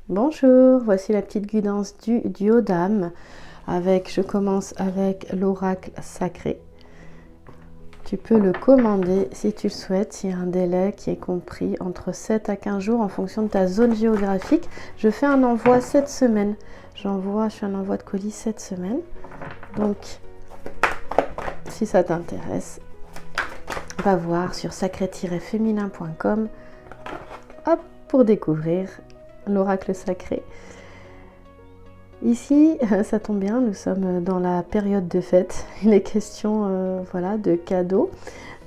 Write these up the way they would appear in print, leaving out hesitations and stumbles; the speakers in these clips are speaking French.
Bonjour, voici la petite guidance du duo d'âme. Je commence avec l'oracle sacré. Tu peux le commander si tu le souhaites. Il y a un délai qui est compris entre 7 à 15 jours en fonction de ta zone géographique. Je fais un envoi cette semaine. Je fais un envoi de colis cette semaine. Donc, si ça t'intéresse, va voir sur sacré-féminin.com pour découvrir l'oracle sacré. Ici, ça tombe bien, nous sommes dans la période de fête. Il est question de cadeaux,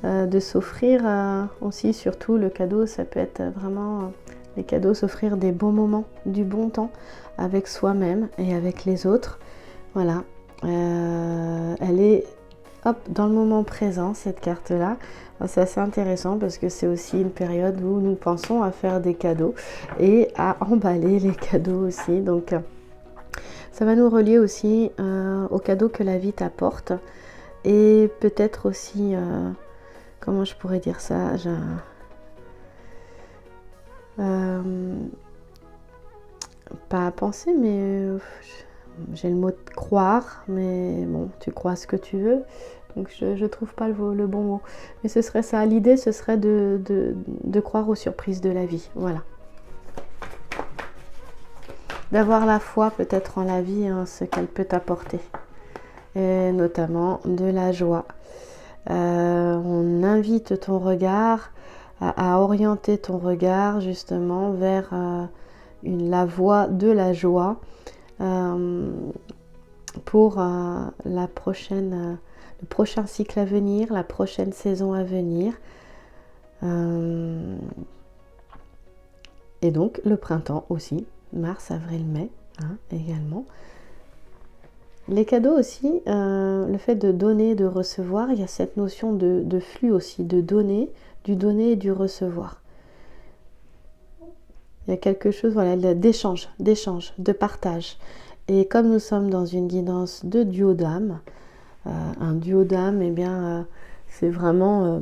de s'offrir aussi, surtout le cadeau, ça peut être vraiment les cadeaux, s'offrir des bons moments, du bon temps avec soi-même et avec les autres. Voilà, elle est dans le moment présent, cette carte-là. C'est assez intéressant parce que c'est aussi une période où nous pensons à faire des cadeaux et à emballer les cadeaux aussi. Donc, ça va nous relier aussi aux cadeaux que la vie t'apporte et peut-être aussi, comment je pourrais dire ça, pas à penser, mais j'ai le mot de croire, mais bon, tu crois ce que tu veux, donc je trouve pas le bon mot. Mais ce serait ça, l'idée ce serait de croire aux surprises de la vie, voilà. D'avoir la foi peut-être en la vie, ce qu'elle peut t'apporter, et notamment de la joie. On invite ton regard à orienter ton regard justement vers la voie de la joie pour le prochain cycle à venir, la prochaine saison à venir. Et donc le printemps aussi. Mars, avril, mai également. Les cadeaux aussi, le fait de donner, de recevoir, il y a cette notion de flux aussi, de donner, du donner et du recevoir. Il y a quelque chose d'échange, de partage. Et comme nous sommes dans une guidance de duo d'âme, un duo d'âme, c'est vraiment...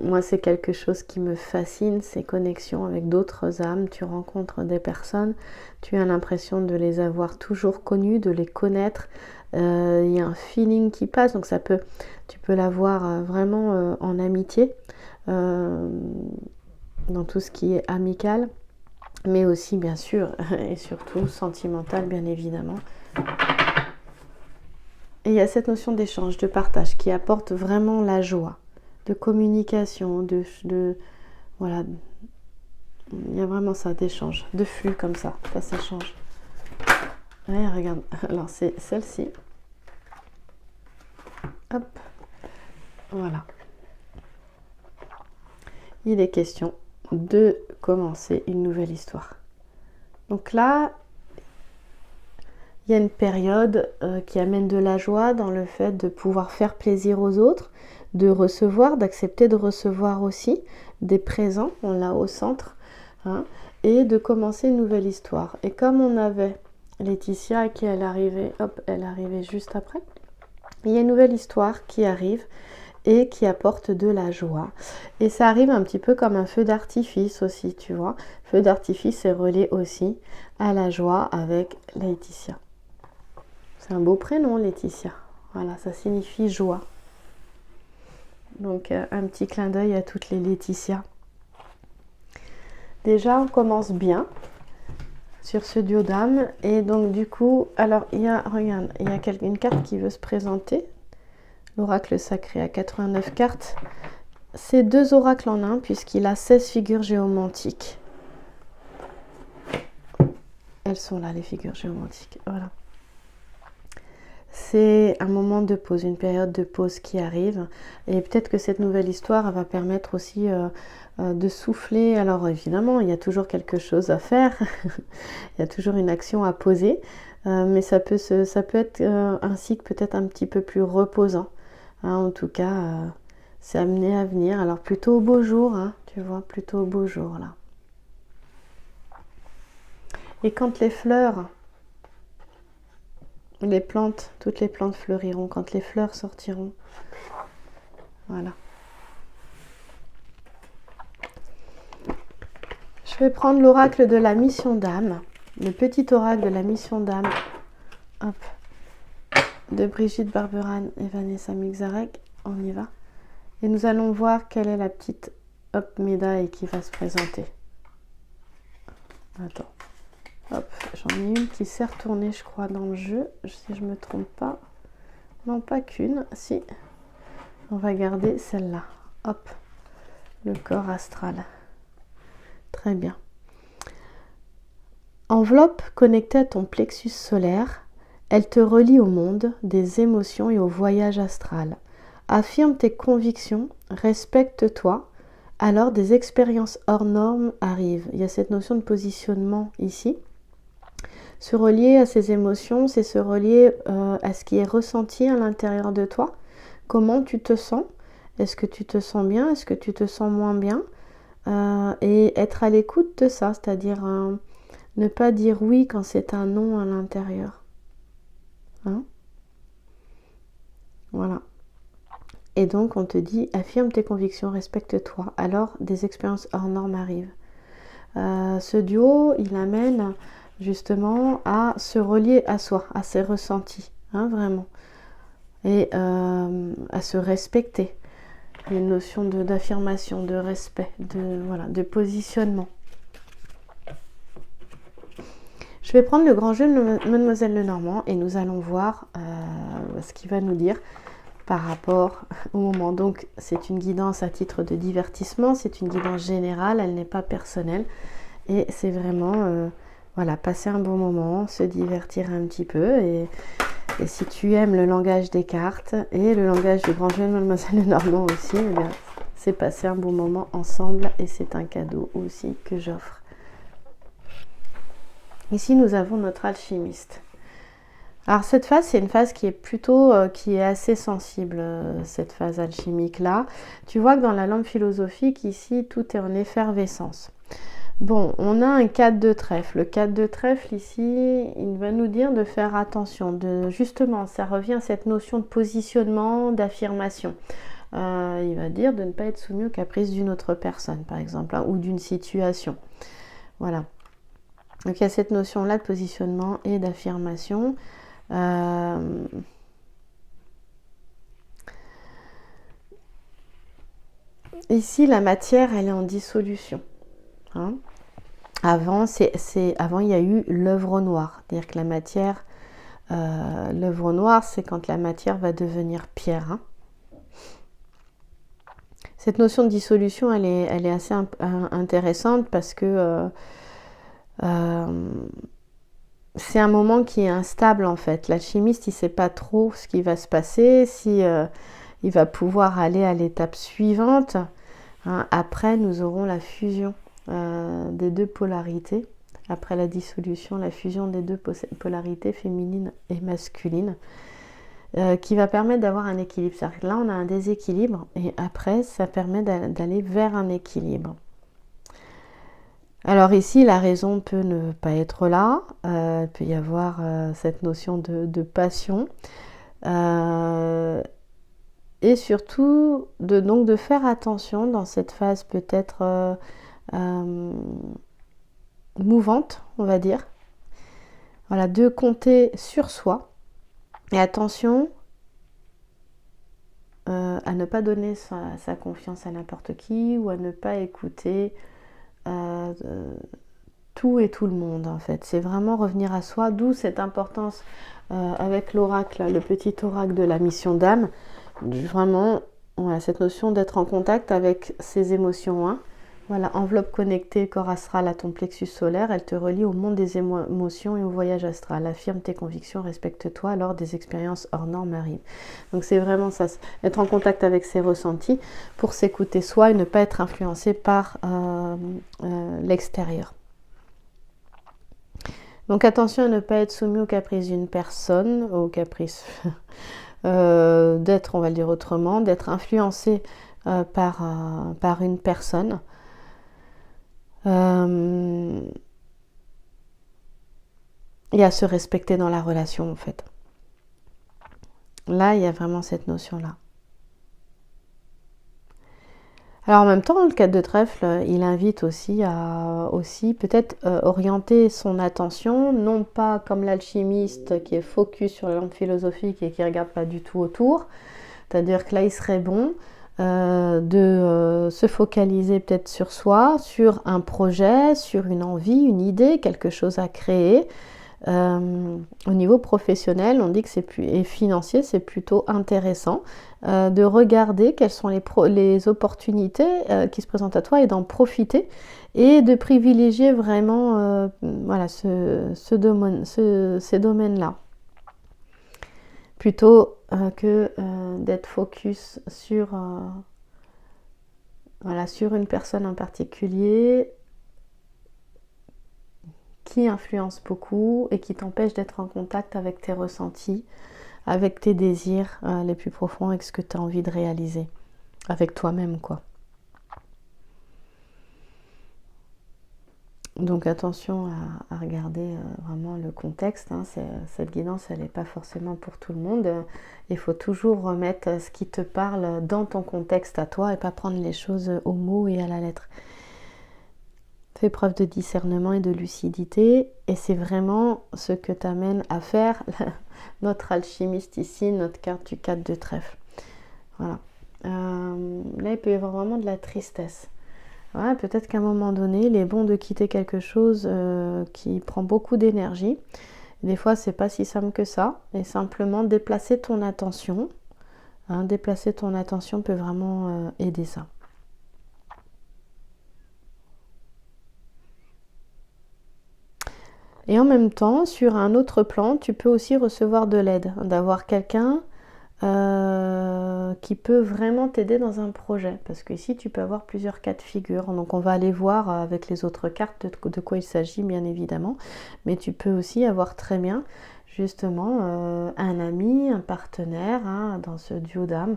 moi, c'est quelque chose qui me fascine, ces connexions avec d'autres âmes. Tu rencontres des personnes, tu as l'impression de les avoir toujours connues, de les connaître. Il y a un feeling qui passe, donc tu peux l'avoir vraiment en amitié, dans tout ce qui est amical, mais aussi bien sûr et surtout sentimental, bien évidemment. Et il y a cette notion d'échange, de partage qui apporte vraiment la joie, de communication, voilà, il y a vraiment ça, d'échange, de flux comme ça s'échange. Ouais, regarde, alors c'est celle-ci. Hop, voilà. Il est question de commencer une nouvelle histoire. Donc là, il y a une période qui amène de la joie dans le fait de pouvoir faire plaisir aux autres, de recevoir, d'accepter de recevoir aussi des présents, on l'a au centre, et de commencer une nouvelle histoire. Et comme on avait Laetitia qui elle arrivait juste après, il y a une nouvelle histoire qui arrive et qui apporte de la joie. Et ça arrive un petit peu comme un feu d'artifice aussi, tu vois. Feu d'artifice est relié aussi à la joie avec Laetitia. C'est un beau prénom, Laetitia. Voilà, ça signifie joie. Donc, un petit clin d'œil à toutes les Laetitia. Déjà, on commence bien sur ce duo d'âme. Et donc, du coup, alors, regarde, il y a une carte qui veut se présenter. L'oracle sacré à 89 cartes. C'est 2 oracles en un, puisqu'il a 16 figures géomantiques. Elles sont là, les figures géomantiques. Voilà. C'est un moment de pause, une période de pause qui arrive. Et peut-être que cette nouvelle histoire va permettre aussi de souffler. Alors évidemment, il y a toujours quelque chose à faire. Il y a toujours une action à poser. Mais ça peut être un cycle peut-être un petit peu plus reposant. En tout cas, c'est amené à venir. Alors plutôt au beau jour, tu vois, plutôt au beau jour là. Et quand les fleurs... toutes les plantes fleuriront quand les fleurs sortiront. Voilà. Je Je vais prendre l'oracle de la mission d'âme, le petit oracle de la mission d'âme, hop, de Brigitte Barberan et Vanessa Mixarek. On y va. Et nous allons voir quelle est la petite médaille qui va se présenter. Attends. Hop, j'en ai une qui s'est retournée, je crois, dans le jeu, si je ne me trompe pas. Non, pas qu'une, si. On va garder celle-là. Hop, le corps astral. Très bien. Enveloppe connectée à ton plexus solaire, elle te relie au monde des émotions et au voyage astral. Affirme tes convictions, respecte-toi, alors des expériences hors normes arrivent. Il y a cette notion de positionnement ici. Se relier à ces émotions, c'est se relier à ce qui est ressenti à l'intérieur de toi. Comment tu te sens? Est-ce que tu te sens bien? Est-ce que tu te sens moins bien? Et être à l'écoute de ça, c'est-à-dire ne pas dire oui quand c'est un non à l'intérieur. Hein? Voilà. Et donc on te dit, affirme tes convictions, respecte-toi, alors des expériences hors normes arrivent. Ce duo, il amène justement à se relier à soi, à ses ressentis, hein, vraiment, et à se respecter. Il y a une notion d'affirmation, de respect, de positionnement. Je vais prendre le grand jeu de Mademoiselle Lenormand et nous allons voir ce qu'il va nous dire par rapport au moment. Donc c'est une guidance à titre de divertissement, c'est une guidance générale, elle n'est pas personnelle et c'est vraiment voilà, passer un bon moment, se divertir un petit peu et si tu aimes le langage des cartes et le langage du grand jeu de Mademoiselle Lenormand aussi, eh bien, c'est passer un bon moment ensemble et c'est un cadeau aussi que j'offre. Ici nous avons notre alchimiste. Alors cette phase, c'est une phase qui est plutôt, qui est assez sensible, cette phase alchimique là. Tu vois que dans la lampe philosophique, ici, tout est en effervescence. Bon, on a un 4 de trèfle. Le 4 de trèfle ici, il va nous dire de faire attention. Justement, ça revient à cette notion de positionnement, d'affirmation. Il va dire de ne pas être soumis aux caprices d'une autre personne, par exemple, hein, ou d'une situation. Voilà. Donc il y a cette notion-là de positionnement et d'affirmation. Ici, la matière, elle est en dissolution. Hein. Avant, il y a eu l'œuvre noire. C'est-à-dire que la matière, l'œuvre noire, c'est quand la matière va devenir pierre. Hein. Cette notion de dissolution, elle est assez intéressante parce que c'est un moment qui est instable en fait. L'alchimiste, il ne sait pas trop ce qui va se passer, si il va pouvoir aller à l'étape suivante. Hein. Après, nous aurons la fusion des deux polarités. Après la dissolution, la fusion des deux polarités féminine et masculine, qui va permettre d'avoir un équilibre. C'est-à-dire que là, on a un déséquilibre et après, ça permet d'aller vers un équilibre. Alors ici, la raison peut ne pas être là. Il peut y avoir cette notion de passion. Et surtout, donc de faire attention dans cette phase peut-être mouvante, on va dire. Voilà, de compter sur soi. Et attention à ne pas donner sa confiance à n'importe qui ou à ne pas écouter tout et tout le monde en fait. C'est vraiment revenir à soi, d'où cette importance avec l'oracle, le petit oracle de la mission d'âme. Vraiment, voilà, cette notion d'être en contact avec ses émotions. Hein. Voilà, enveloppe connectée, corps astral à ton plexus solaire, elle te relie au monde des émotions et au voyage astral. Affirme tes convictions, respecte-toi, alors des expériences hors normes arrivent. Donc c'est vraiment ça, être en contact avec ses ressentis pour s'écouter soi et ne pas être influencé par l'extérieur. Donc attention à ne pas être soumis aux caprices d'une personne, aux caprices d'être, on va le dire autrement, d'être influencé par une personne. Et à se respecter dans la relation en fait. Là, il y a vraiment cette notion-là. Alors en même temps, le 4 de trèfle, il invite aussi à peut-être orienter son attention, non pas comme l'alchimiste qui est focus sur les lampes philosophiques et qui ne regarde pas du tout autour. C'est-à-dire que là, il serait bon de se focaliser peut-être sur soi, sur un projet, sur une envie, une idée, quelque chose à créer. Au niveau professionnel, on dit que et financier, c'est plutôt intéressant de regarder quelles sont les opportunités qui se présentent à toi et d'en profiter et de privilégier vraiment voilà, ces domaines-là. Plutôt que d'être focus sur, voilà, sur une personne en particulier qui influence beaucoup et qui t'empêche d'être en contact avec tes ressentis, avec tes désirs les plus profonds, avec ce que tu as envie de réaliser, avec toi-même, quoi. Donc attention à regarder vraiment le contexte, hein. Cette guidance, elle n'est pas forcément pour tout le monde. Il faut toujours remettre ce qui te parle dans ton contexte à toi et pas prendre les choses au mot et à la lettre. Fais preuve de discernement et de lucidité, et c'est vraiment ce que t'amène à faire notre alchimiste ici, notre carte du 4 de trèfle. Voilà. Là, il peut y avoir vraiment de la tristesse. Ouais, peut-être qu'à un moment donné, il est bon de quitter quelque chose qui prend beaucoup d'énergie. Des fois, c'est pas si simple que ça, et simplement déplacer ton attention. Hein, déplacer ton attention peut vraiment aider ça. Et en même temps, sur un autre plan, tu peux aussi recevoir de l'aide, d'avoir quelqu'un qui peut vraiment t'aider dans un projet. Parce que ici, tu peux avoir plusieurs cas de figure. Donc, on va aller voir avec les autres cartes de quoi il s'agit, bien évidemment. Mais tu peux aussi avoir très bien, justement, un ami, un partenaire, hein, dans ce duo d'âme,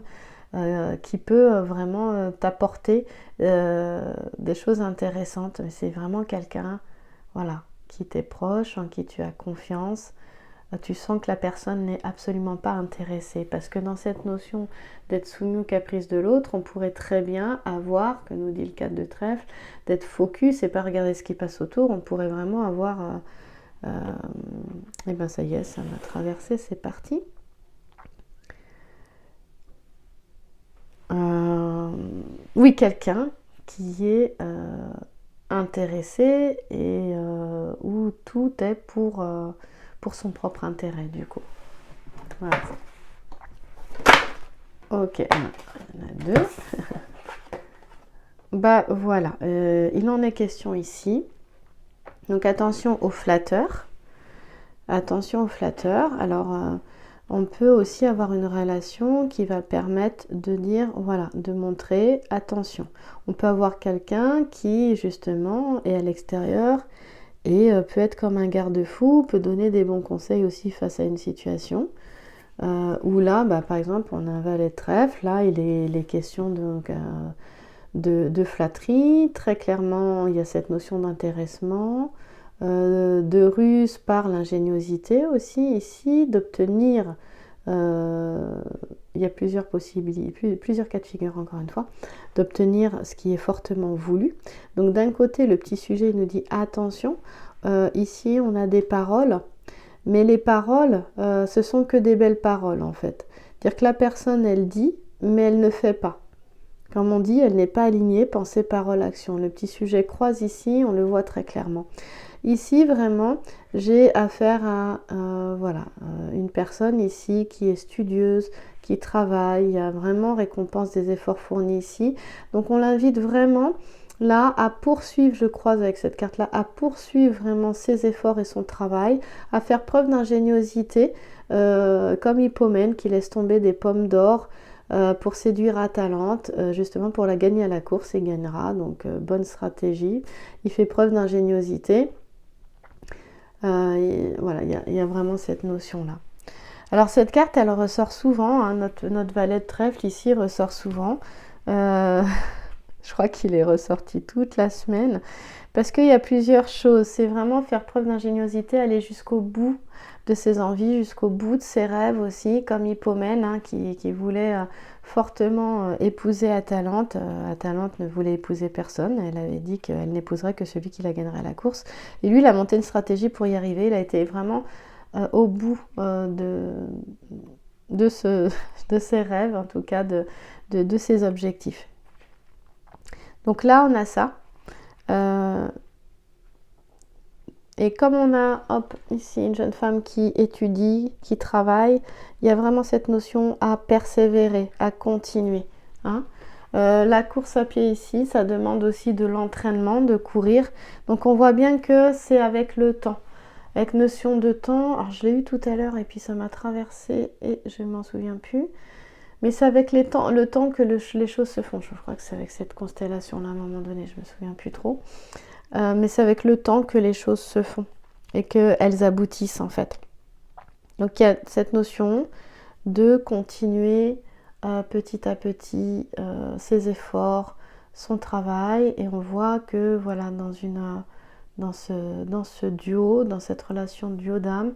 qui peut vraiment t'apporter des choses intéressantes. Mais c'est vraiment quelqu'un, voilà, qui t'est proche, en qui tu as confiance. Tu sens que la personne n'est absolument pas intéressée. Parce que dans cette notion d'être soumis aux caprices de l'autre, on pourrait très bien avoir, que nous dit le 4 de trèfle, d'être focus et pas regarder ce qui passe autour. On pourrait vraiment avoir... et ben ça y est, ça m'a traversé, c'est parti. Oui, quelqu'un qui est intéressé et où tout est pour son propre intérêt, du coup. Voilà. Ok, il y en a deux. Bah voilà, il en est question ici. Donc attention aux flatteurs. Attention aux flatteurs. Alors, on peut aussi avoir une relation qui va permettre de dire, voilà, de montrer attention. On peut avoir quelqu'un qui, justement, est à l'extérieur et peut être comme un garde-fou, peut donner des bons conseils aussi face à une situation. Où là, bah, par exemple, on a un valet de trèfle, là, il est question de flatterie. Très clairement, il y a cette notion d'intéressement, de ruse par l'ingéniosité aussi, ici, d'obtenir... il y a plusieurs possibilités, plusieurs cas de figure, encore une fois, d'obtenir ce qui est fortement voulu. Donc d'un côté, le petit sujet nous dit attention, ici on a des paroles, mais les paroles, ce sont que des belles paroles en fait. C'est-à-dire que la personne, elle dit, mais elle ne fait pas. Comme on dit, elle n'est pas alignée, pensée, parole, action. Le petit sujet croise ici, on le voit très clairement. Ici, vraiment, j'ai affaire à voilà, une personne ici qui est studieuse, qui travaille, il y a vraiment récompense des efforts fournis ici. Donc, on l'invite vraiment là à poursuivre, je croise avec cette carte-là, à poursuivre vraiment ses efforts et son travail, à faire preuve d'ingéniosité, comme Hippomène qui laisse tomber des pommes d'or pour séduire Atalante, justement pour la gagner à la course, il gagnera, donc bonne stratégie. Il fait preuve d'ingéniosité. Voilà, il y a vraiment cette notion-là. Alors cette carte, elle ressort souvent, hein, notre valet de trèfle ici ressort souvent. Je crois qu'il est ressorti toute la semaine parce qu'il y a plusieurs choses. C'est vraiment faire preuve d'ingéniosité, aller jusqu'au bout de ses envies, jusqu'au bout de ses rêves aussi, comme Hippomène hein, qui voulait fortement épouser Atalante. Atalante ne voulait épouser personne. Elle avait dit qu'elle n'épouserait que celui qui la gagnerait à la course. Et lui, il a monté une stratégie pour y arriver. Il a été vraiment au bout de ses rêves, en tout cas de ses objectifs. Donc là, on a ça. Et comme on a, hop, ici, une jeune femme qui étudie, qui travaille, il y a vraiment cette notion à persévérer, à continuer. Hein. La course à pied ici, ça demande aussi de l'entraînement, de courir. Donc on voit bien que c'est avec le temps. Avec notion de temps, alors je l'ai eu tout à l'heure et puis ça m'a traversé et je ne m'en souviens plus. Mais c'est avec le temps que les choses se font. Je crois que c'est avec cette constellation-là à un moment donné, je ne me souviens plus trop. Mais c'est avec le temps que les choses se font et qu'elles aboutissent en fait. Donc il y a cette notion de continuer petit à petit ses efforts, son travail, et on voit que voilà dans ce duo, dans cette relation de duo d'âme,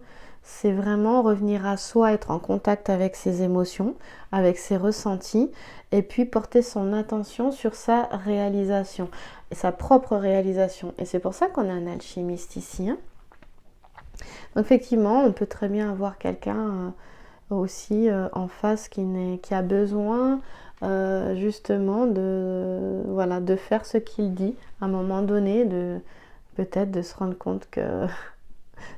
c'est vraiment revenir à soi, être en contact avec ses émotions, avec ses ressentis, et puis porter son attention sur sa réalisation, sa propre réalisation. Et c'est pour ça qu'on a un alchimiste ici. Hein. Donc effectivement, on peut très bien avoir quelqu'un aussi en face qui a besoin justement de faire ce qu'il dit à un moment donné, peut-être de se rendre compte que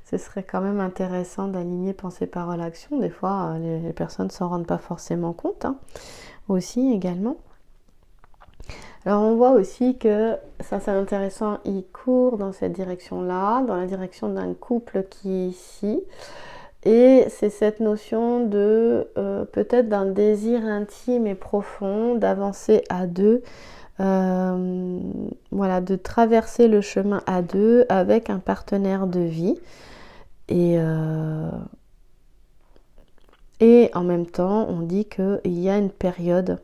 ce serait quand même intéressant d'aligner pensée, parole, action. Des fois, les personnes ne s'en rendent pas forcément compte, hein, aussi également. Alors on voit aussi que, ça c'est intéressant, il court dans cette direction-là, dans la direction d'un couple qui est ici. Et c'est cette notion de peut-être d'un désir intime et profond d'avancer à deux, voilà, de traverser le chemin à deux avec un partenaire de vie. Et en même temps, on dit qu'il y a une période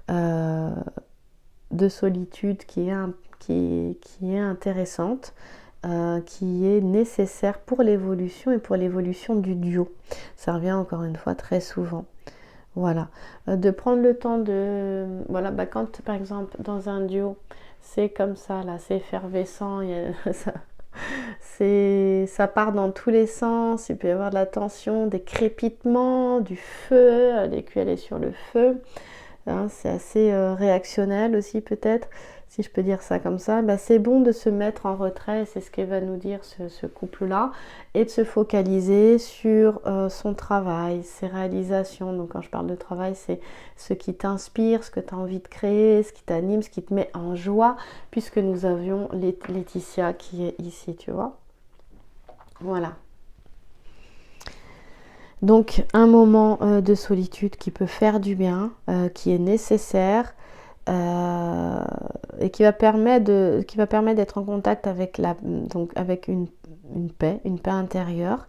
de solitude qui est intéressante, qui est nécessaire pour l'évolution et pour l'évolution du duo. Ça revient encore une fois très souvent. Voilà. De prendre le temps de... Voilà, quand par exemple dans un duo, c'est comme ça, là, c'est effervescent, ça part dans tous les sens, il peut y avoir de la tension, des crépitements, du feu, l'écuelle est sur le feu. Hein, c'est assez réactionnel aussi peut-être, si je peux dire ça comme ça. C'est bon de se mettre en retrait, c'est ce que va nous dire ce couple-là, et de se focaliser sur son travail, ses réalisations. Donc quand je parle de travail, c'est ce qui t'inspire, ce que tu as envie de créer, ce qui t'anime, ce qui te met en joie, puisque nous avions Laetitia qui est ici, tu vois. Voilà. Donc un moment de solitude qui peut faire du bien, qui est nécessaire et qui va permettre d'être en contact avec une paix intérieure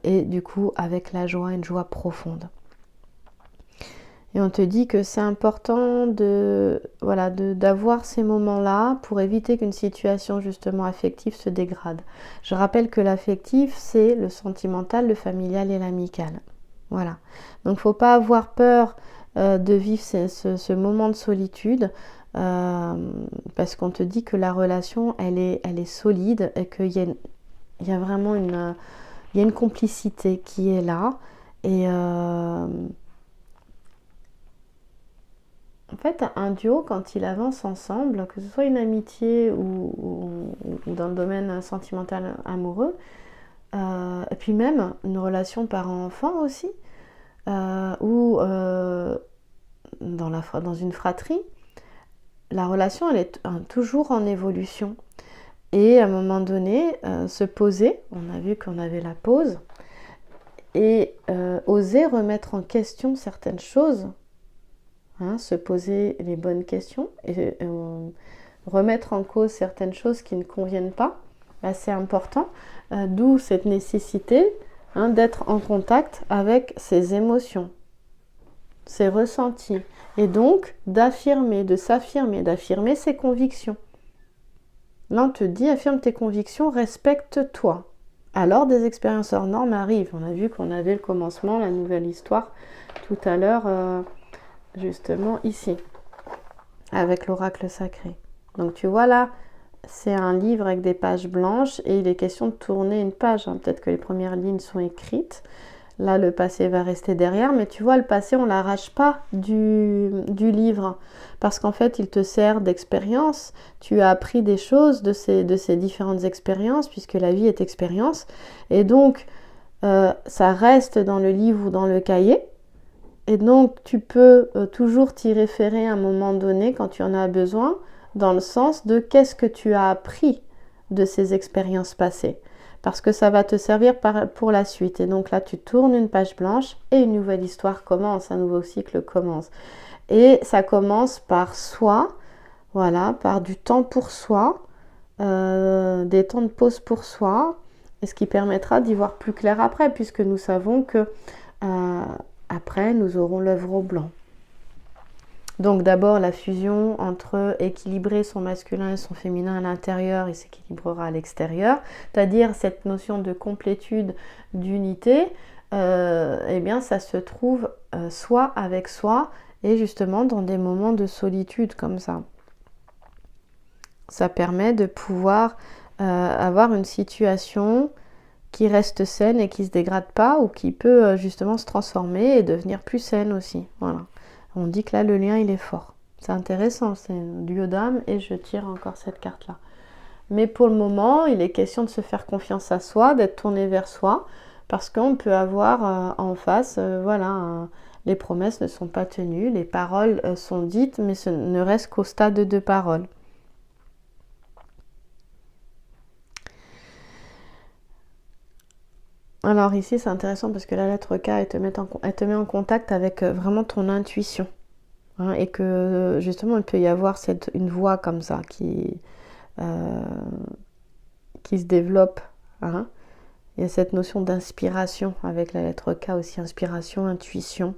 et du coup avec la joie, une joie profonde. Et on te dit que c'est important d'avoir ces moments-là pour éviter qu'une situation justement affective se dégrade. Je rappelle que l'affectif, c'est le sentimental, le familial et l'amical. Voilà. Donc, il ne faut pas avoir peur de vivre ce moment de solitude parce qu'on te dit que la relation, elle est solide et qu'il y a vraiment une complicité qui est là. Et en fait, un duo, quand il avance ensemble, que ce soit une amitié ou dans le domaine sentimental amoureux, et puis même une relation parent-enfant aussi, ou dans une fratrie, la relation, elle est toujours en évolution. Et à un moment donné, se poser, on a vu qu'on avait la pause, et oser remettre en question certaines choses. Hein, se poser les bonnes questions et remettre en cause certaines choses qui ne conviennent pas, c'est important, d'où cette nécessité d'être en contact avec ses émotions. c'est ressenti. Et donc, d'affirmer, de s'affirmer, d'affirmer ses convictions. Là, on te dit, affirme tes convictions, respecte-toi. Alors, des expériences hors normes arrivent. On a vu qu'on avait le commencement, la nouvelle histoire, tout à l'heure, justement ici, avec l'oracle sacré. Donc, tu vois là, c'est un livre avec des pages blanches et il est question de tourner une page. Peut-être que les premières lignes sont écrites. Là, le passé va rester derrière, mais tu vois, le passé, on ne l'arrache pas du livre. Parce qu'en fait, il te sert d'expérience. Tu as appris des choses de ces différentes expériences, puisque la vie est expérience. Et donc, ça reste dans le livre ou dans le cahier. Et donc, tu peux toujours t'y référer à un moment donné, quand tu en as besoin, dans le sens de qu'est-ce que tu as appris de ces expériences passées. Parce que ça va te servir pour la suite. Et donc là, tu tournes une page blanche et une nouvelle histoire commence, un nouveau cycle commence. Et ça commence par soi, voilà, par du temps pour soi, des temps de pause pour soi, et ce qui permettra d'y voir plus clair après, puisque nous savons que après, nous aurons l'œuvre au blanc. Donc d'abord la fusion entre équilibrer son masculin et son féminin à l'intérieur, il s'équilibrera à l'extérieur, c'est-à-dire cette notion de complétude, d'unité, eh bien ça se trouve soi avec soi et justement dans des moments de solitude comme ça. Ça permet de pouvoir avoir une situation qui reste saine et qui ne se dégrade pas ou qui peut justement se transformer et devenir plus saine aussi. Voilà. On dit que là, le lien, il est fort. C'est intéressant, c'est un duo d'âme et je tire encore cette carte-là. Mais pour le moment, il est question de se faire confiance à soi, d'être tourné vers soi, parce qu'on peut avoir en face, les promesses ne sont pas tenues, les paroles sont dites, mais ce ne reste qu'au stade de paroles. Alors ici, c'est intéressant parce que la lettre K, elle te met en contact avec vraiment ton intuition. Hein, et que justement, il peut y avoir une voix comme ça qui se développe. Hein. Il y a cette notion d'inspiration avec la lettre K aussi, inspiration, intuition.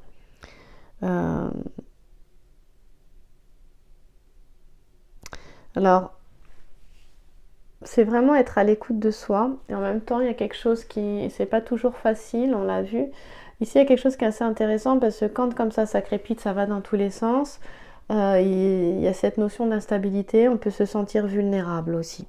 Alors, c'est vraiment être à l'écoute de soi. Et en même temps, il y a quelque chose c'est pas toujours facile, on l'a vu. Ici, il y a quelque chose qui est assez intéressant parce que quand comme ça crépite, ça va dans tous les sens. Il y a cette notion d'instabilité, on peut se sentir vulnérable aussi.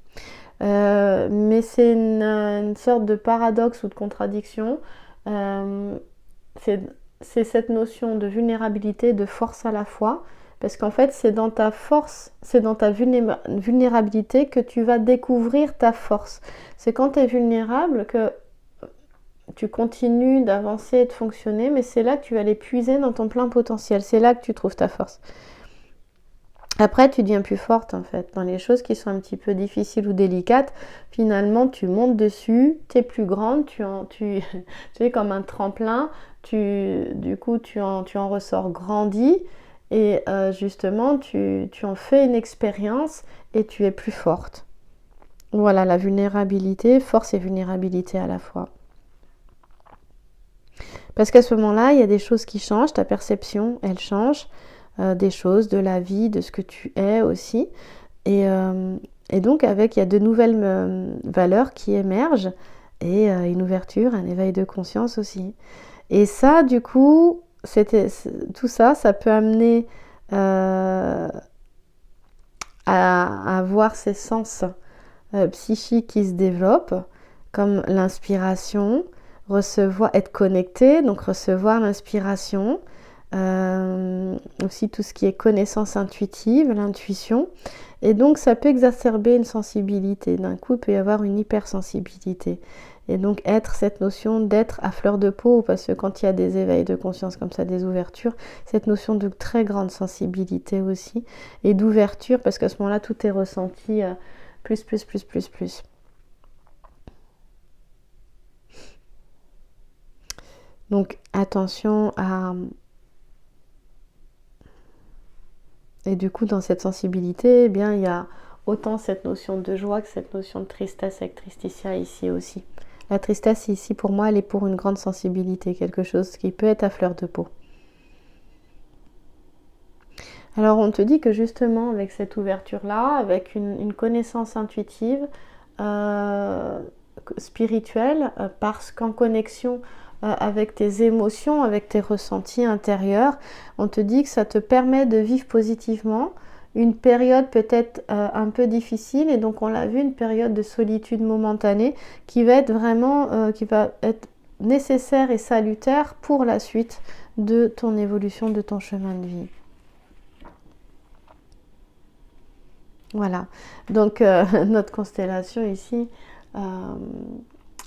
Mais c'est une sorte de paradoxe ou de contradiction. C'est cette notion de vulnérabilité, de force à la fois. Parce qu'en fait, c'est dans ta force, c'est dans ta vulnérabilité que tu vas découvrir ta force. C'est quand tu es vulnérable que tu continues d'avancer et de fonctionner, mais c'est là que tu vas aller puiser dans ton plein potentiel. C'est là que tu trouves ta force. Après, tu deviens plus forte en fait. Dans les choses qui sont un petit peu difficiles ou délicates, finalement, tu montes dessus, tu es plus grande, tu es comme un tremplin, du coup, tu en ressors grandi. Et justement, tu en fais une expérience et tu es plus forte. Voilà, la vulnérabilité, force et vulnérabilité à la fois. Parce qu'à ce moment-là, il y a des choses qui changent, ta perception, elle change, des choses, de la vie, de ce que tu es aussi. Et donc, il y a de nouvelles valeurs qui émergent et une ouverture, un éveil de conscience aussi. Et ça, du coup, tout ça, ça peut amener à avoir ces sens psychiques qui se développent, comme l'inspiration, être connecté, donc recevoir l'inspiration, aussi tout ce qui est connaissance intuitive, l'intuition. Et donc, ça peut exacerber une sensibilité. D'un coup, il peut y avoir une hypersensibilité. Et donc cette notion d'être à fleur de peau, parce que quand il y a des éveils de conscience comme ça, des ouvertures, cette notion de très grande sensibilité aussi, et d'ouverture, parce qu'à ce moment-là, tout est ressenti plus. Donc attention à... Et du coup, dans cette sensibilité, eh bien, il y a autant cette notion de joie que cette notion de tristesse avec Tristitia ici aussi. La tristesse ici, pour moi, elle est pour une grande sensibilité, quelque chose qui peut être à fleur de peau. Alors on te dit que justement avec cette ouverture-là, avec une connaissance intuitive, spirituelle, parce qu'en connexion avec tes émotions, avec tes ressentis intérieurs, on te dit que ça te permet de vivre positivement une période peut-être un peu difficile, et donc on l'a vu, une période de solitude momentanée qui va être vraiment, qui va être nécessaire et salutaire pour la suite de ton évolution, de ton chemin de vie. Voilà, donc notre constellation ici, euh,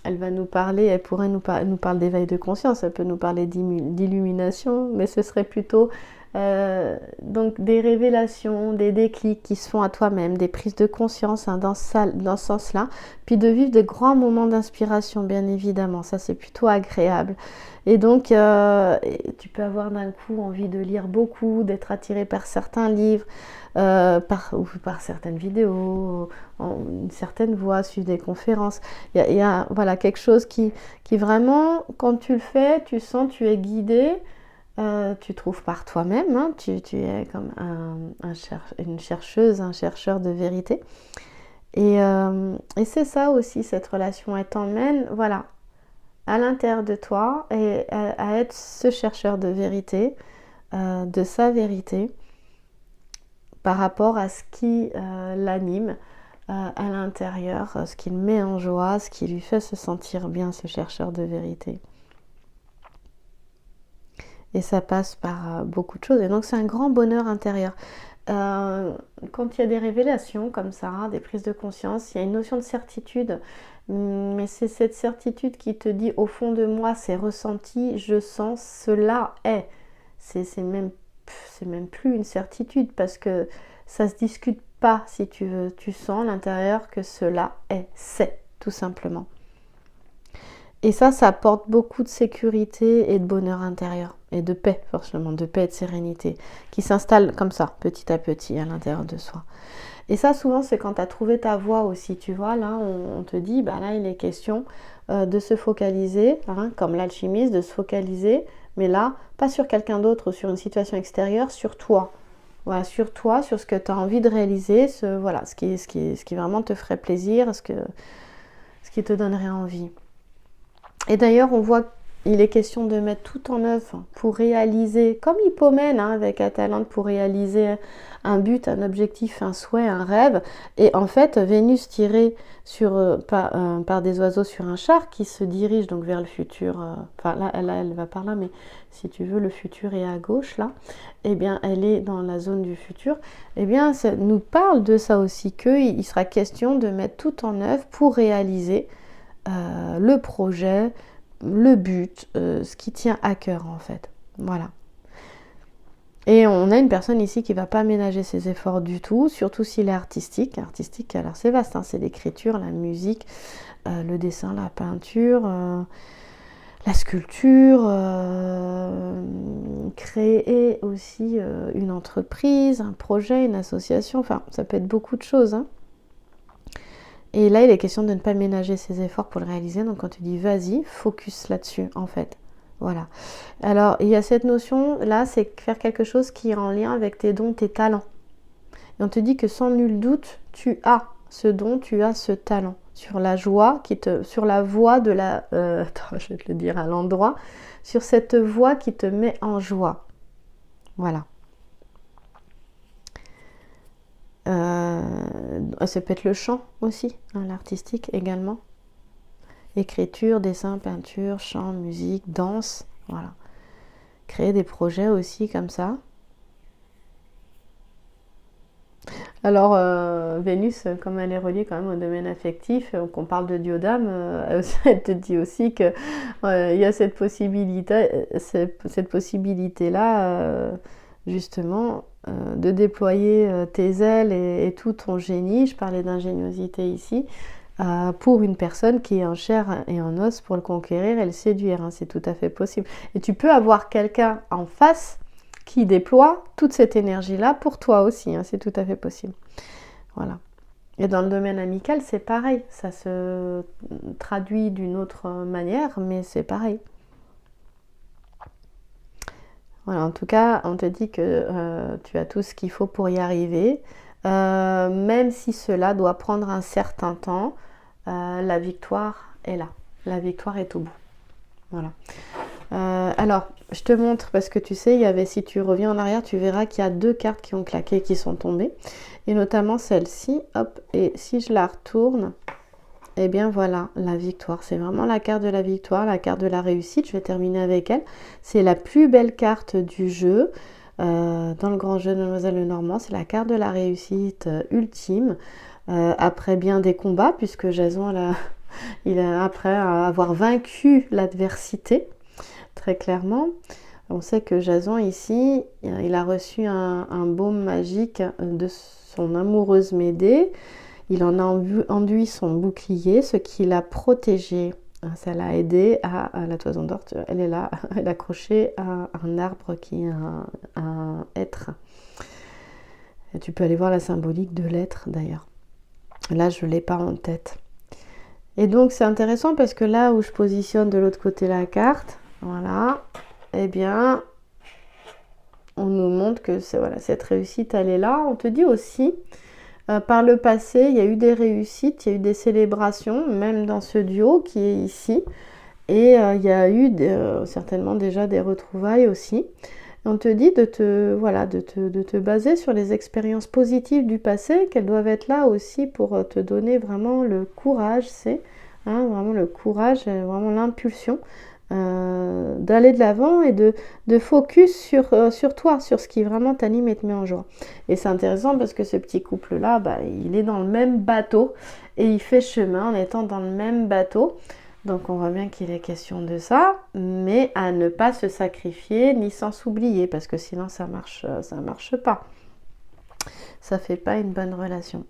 elle va nous parler, elle pourrait nous parler d'éveil de conscience, elle peut nous parler d'illumination, mais ce serait plutôt donc des révélations, des déclics qui se font à toi-même, des prises de conscience, hein, dans ce sens-là, puis de vivre de grands moments d'inspiration, bien évidemment, ça c'est plutôt agréable. Et donc tu peux avoir d'un coup envie de lire beaucoup, d'être attiré par certains livres, par certaines vidéos, une certaine voix, suivre des conférences. Il y a voilà, quelque chose qui vraiment, quand tu le fais, tu sens, tu es guidé, tu trouves par toi-même, hein, tu es comme une chercheuse, un chercheur de vérité. Et c'est ça aussi, cette relation, elle t'emmène, voilà, à l'intérieur de toi, et à être ce chercheur de vérité, de sa vérité, par rapport à ce qui l'anime à l'intérieur, ce qui le met en joie, ce qui lui fait se sentir bien, ce chercheur de vérité. Et ça passe par beaucoup de choses. Et donc c'est un grand bonheur intérieur. Quand il y a des révélations comme ça, des prises de conscience, il y a une notion de certitude. Mais c'est cette certitude qui te dit, au fond de moi, c'est ressenti, je sens, cela est. C'est même plus une certitude, parce que ça se discute pas, si tu veux. Tu sens à l'intérieur que cela est, c'est, tout simplement. Et ça apporte beaucoup de sécurité et de bonheur intérieur. Et de paix, forcément, de paix et de sérénité, qui s'installe comme ça, petit à petit, à l'intérieur de soi. Et ça, souvent, c'est quand tu as trouvé ta voie aussi, tu vois. Là, on te dit, bah là, il est question de se focaliser, hein, comme l'alchimiste, de se focaliser, mais là, pas sur quelqu'un d'autre ou sur une situation extérieure, sur toi. Voilà, sur toi, sur ce que tu as envie de réaliser, voilà, ce qui vraiment te ferait plaisir, ce qui te donnerait envie. Et d'ailleurs, on voit qu'il est question de mettre tout en œuvre pour réaliser, comme Hippomène, hein, avec Atalante, pour réaliser un but, un objectif, un souhait, un rêve. Et en fait, Vénus tirée par des oiseaux sur un char qui se dirige donc vers le futur. Enfin, là, elle va par là, mais si tu veux, le futur est à gauche, là. Eh bien, elle est dans la zone du futur. Eh bien, ça nous parle de ça aussi, qu'il sera question de mettre tout en œuvre pour réaliser le projet, le but, ce qui tient à cœur en fait. Voilà. Et on a une personne ici qui ne va pas ménager ses efforts du tout, surtout s'il est artistique. Artistique, alors c'est vaste, hein, c'est l'écriture, la musique, le dessin, la peinture, la sculpture, créer aussi une entreprise, un projet, une association, enfin ça peut être beaucoup de choses, hein. Et là, il est question de ne pas ménager ses efforts pour le réaliser. Donc, quand tu dis vas-y, focus là-dessus, en fait. Voilà. Alors, il y a cette notion-là, c'est faire quelque chose qui est en lien avec tes dons, tes talents. Et on te dit que sans nul doute, tu as ce don, tu as ce talent. Sur la joie, sur la voie de la... attends, je vais te le dire à l'endroit. Sur cette voie qui te met en joie. Voilà. Ça peut être le chant aussi, hein, l'artistique également. Écriture, dessin, peinture, chant, musique, danse, voilà. Créer des projets aussi comme ça. Alors, Vénus, comme elle est reliée quand même au domaine affectif, qu'on parle de Diodame, elle te dit aussi qu'il y a cette possibilité-là, justement, de déployer tes ailes et tout ton génie. Je parlais d'ingéniosité ici, pour une personne qui est en chair et en os, pour le conquérir et le séduire, hein, c'est tout à fait possible. Et tu peux avoir quelqu'un en face qui déploie toute cette énergie-là pour toi aussi, hein, c'est tout à fait possible. Voilà. Et dans le domaine amical, c'est pareil, ça se traduit d'une autre manière, mais c'est pareil. Voilà, en tout cas, on te dit que tu as tout ce qu'il faut pour y arriver. Même si cela doit prendre un certain temps, la victoire est là. La victoire est au bout. Voilà. Alors, je te montre parce que tu sais, il y avait, si tu reviens en arrière, tu verras qu'il y a 2 cartes qui ont claqué, qui sont tombées. Et notamment celle-ci. Hop, et si je la retourne, eh bien voilà, la victoire. C'est vraiment la carte de la victoire, la carte de la réussite. Je vais terminer avec elle. C'est la plus belle carte du jeu. Dans le grand jeu de Mademoiselle Lenormand, c'est la carte de la réussite ultime. Après bien des combats, puisque Jason, après avoir vaincu l'adversité, très clairement, on sait que Jason ici, il a reçu un baume magique de son amoureuse Médée. Il en a enduit son bouclier, ce qui l'a protégé. Ça l'a aidé à la toison d'or. Elle est là, elle est accrochée à un arbre qui est un être. Et tu peux aller voir la symbolique de l'être d'ailleurs. Là, je ne l'ai pas en tête. Et donc, c'est intéressant parce que là où je positionne de l'autre côté la carte, voilà, eh bien, on nous montre que voilà, cette réussite, elle est là. On te dit aussi, par le passé, il y a eu des réussites, il y a eu des célébrations, même dans ce duo qui est ici. Et il y a eu certainement déjà des retrouvailles aussi. Et on te dit de te baser sur les expériences positives du passé, qu'elles doivent être là aussi pour te donner vraiment le courage, vraiment le courage, vraiment l'impulsion d'aller de l'avant et de focus sur toi, sur ce qui vraiment t'anime et te met en joie. Et c'est intéressant parce que ce petit couple-là, il est dans le même bateau et il fait chemin en étant dans le même bateau. Donc on voit bien qu'il est question de ça, mais à ne pas se sacrifier ni sans s'oublier, parce que sinon ça marche pas. Ça fait pas une bonne relation.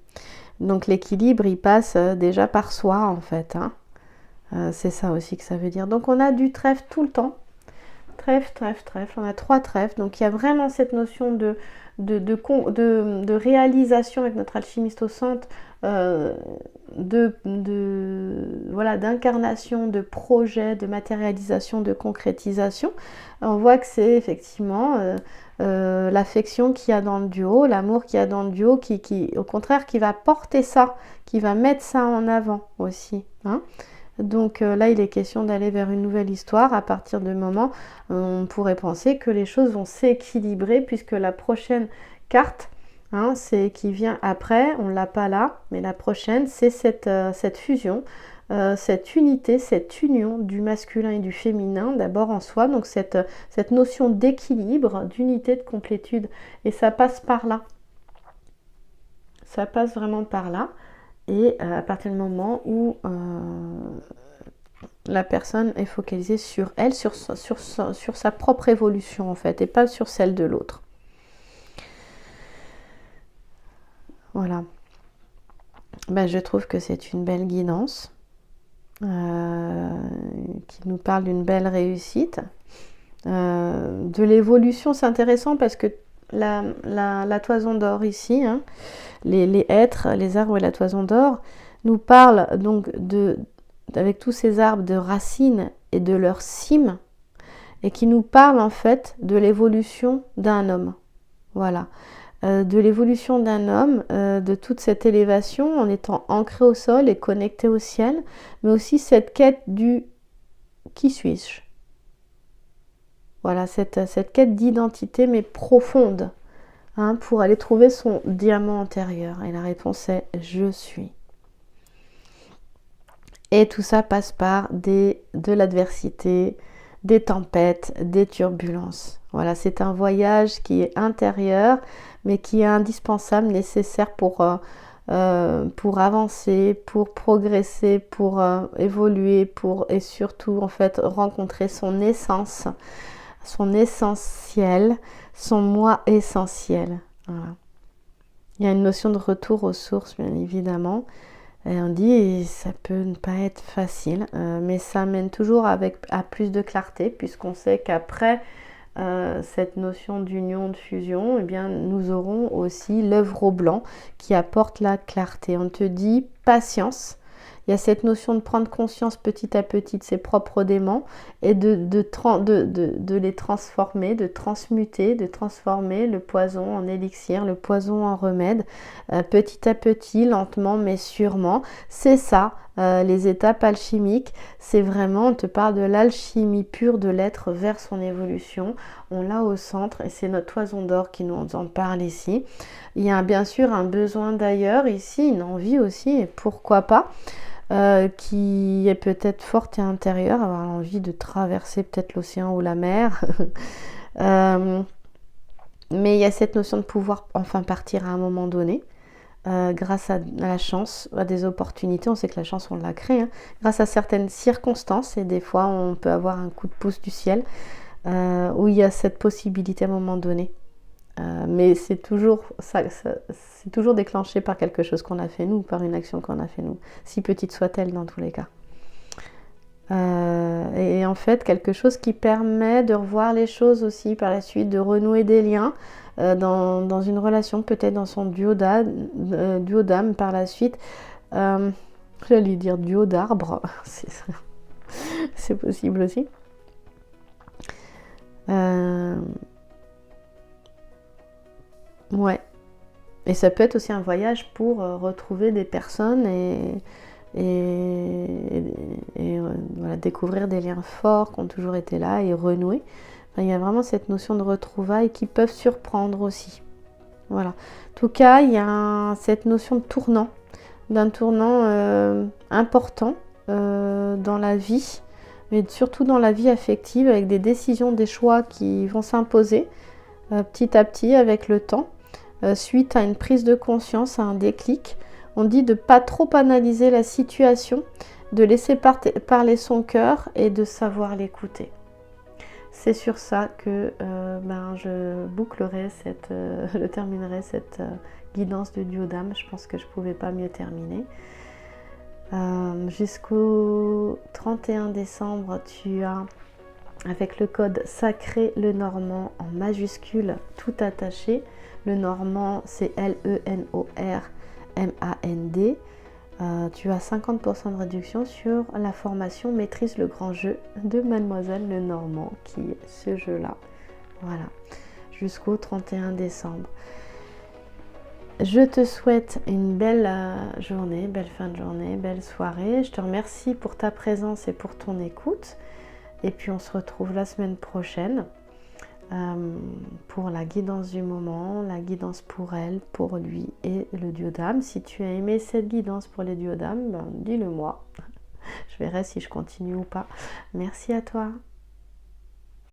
Donc l'équilibre, il passe déjà par soi en fait. C'est ça aussi que ça veut dire. Donc on a du trèfle tout le temps. Trèfle. On a 3 trèfles. Donc il y a vraiment cette notion de réalisation avec notre alchimiste au centre, d'incarnation, de projet, de matérialisation, de concrétisation. On voit que c'est effectivement l'affection qu'il y a dans le duo, l'amour qu'il y a dans le duo, qui au contraire, qui va porter ça, qui va mettre ça en avant aussi. Donc là, il est question d'aller vers une nouvelle histoire. À partir du moment, on pourrait penser que les choses vont s'équilibrer puisque la prochaine carte, c'est qui vient après, on ne l'a pas là, mais la prochaine, c'est cette fusion, cette unité, cette union du masculin et du féminin, d'abord en soi, donc cette notion d'équilibre, d'unité, de complétude, et ça passe par là. Ça passe vraiment par là. Et à partir du moment où la personne est focalisée sur elle, sur sa propre évolution en fait, et pas sur celle de l'autre. Voilà. Je trouve que c'est une belle guidance qui nous parle d'une belle réussite. De l'évolution, c'est intéressant parce que la toison d'or ici, les hêtres, les arbres et la toison d'or, nous parlent donc avec tous ces arbres de racines et de leurs cimes, et qui nous parlent en fait de l'évolution d'un homme. Voilà. De l'évolution d'un homme, de toute cette élévation en étant ancré au sol et connecté au ciel, mais aussi cette quête du « qui suis-je » Voilà, cette quête d'identité, mais profonde, pour aller trouver son diamant intérieur. Et la réponse est « je suis ». Et tout ça passe par de l'adversité, des tempêtes, des turbulences. Voilà, c'est un voyage qui est intérieur, mais qui est indispensable, nécessaire pour avancer, pour progresser, pour évoluer, et surtout en fait rencontrer son essence, son essentiel, son moi essentiel. Voilà. Il y a une notion de retour aux sources, bien évidemment. Et on dit, ça peut ne pas être facile, mais ça mène toujours à plus de clarté, puisqu'on sait qu'après cette notion d'union, de fusion, eh bien, nous aurons aussi l'œuvre au blanc qui apporte la clarté. On te dit patience. Il y a cette notion de prendre conscience petit à petit de ses propres démons et de les transformer, de transmuter, de transformer le poison en élixir, le poison en remède, petit à petit, lentement mais sûrement. C'est ça, les étapes alchimiques, c'est vraiment, on te parle de l'alchimie pure de l'être vers son évolution. On l'a au centre et c'est notre toison d'or qui nous en parle ici. Il y a bien sûr un besoin d'ailleurs ici, une envie aussi, et pourquoi pas, qui est peut-être forte et intérieure, avoir l'envie de traverser peut-être l'océan ou la mer. Mais il y a cette notion de pouvoir enfin partir à un moment donné. Grâce à la chance, à des opportunités, on sait que la chance on la crée, hein, grâce à certaines circonstances et des fois on peut avoir un coup de pouce du ciel où il y a cette possibilité à un moment donné. Mais c'est toujours c'est toujours déclenché par quelque chose qu'on a fait nous, par une action qu'on a fait nous, si petite soit-elle dans tous les cas. Et en fait quelque chose qui permet de revoir les choses aussi par la suite, de renouer des liens dans une relation, peut-être dans son duo d'âme par la suite. J'allais dire duo d'arbre, c'est possible aussi. Ouais. Et ça peut être aussi un voyage pour retrouver des personnes et voilà, découvrir des liens forts qui ont toujours été là et renouer. Enfin, il y a vraiment cette notion de retrouvailles qui peuvent surprendre aussi. Voilà. En tout cas, il y a cette notion de tournant, d'un tournant important dans la vie, mais surtout dans la vie affective, avec des décisions, des choix qui vont s'imposer petit à petit avec le temps, suite à une prise de conscience, à un déclic. On dit de ne pas trop analyser la situation, de laisser parler son cœur et de savoir l'écouter. C'est sur ça que je bouclerai je terminerai cette guidance de duo d'âme. Je pense que je ne pouvais pas mieux terminer. Jusqu'au 31 décembre, tu as, avec le code sacré Le Normand en majuscule, tout attaché. Le Normand, c'est LENORMAND. Tu as 50% de réduction sur la formation Maîtrise le grand jeu de Mademoiselle Le Normand, qui est ce jeu-là. Voilà, jusqu'au 31 décembre. Je te souhaite une belle journée, belle fin de journée, belle soirée. Je te remercie pour ta présence et pour ton écoute. Et puis on se retrouve la semaine prochaine pour la guidance du moment, la guidance pour elle, pour lui et le duo d'âme. Si tu as aimé cette guidance pour les duos d'âme, dis-le moi. Je verrai si je continue ou pas. Merci à toi.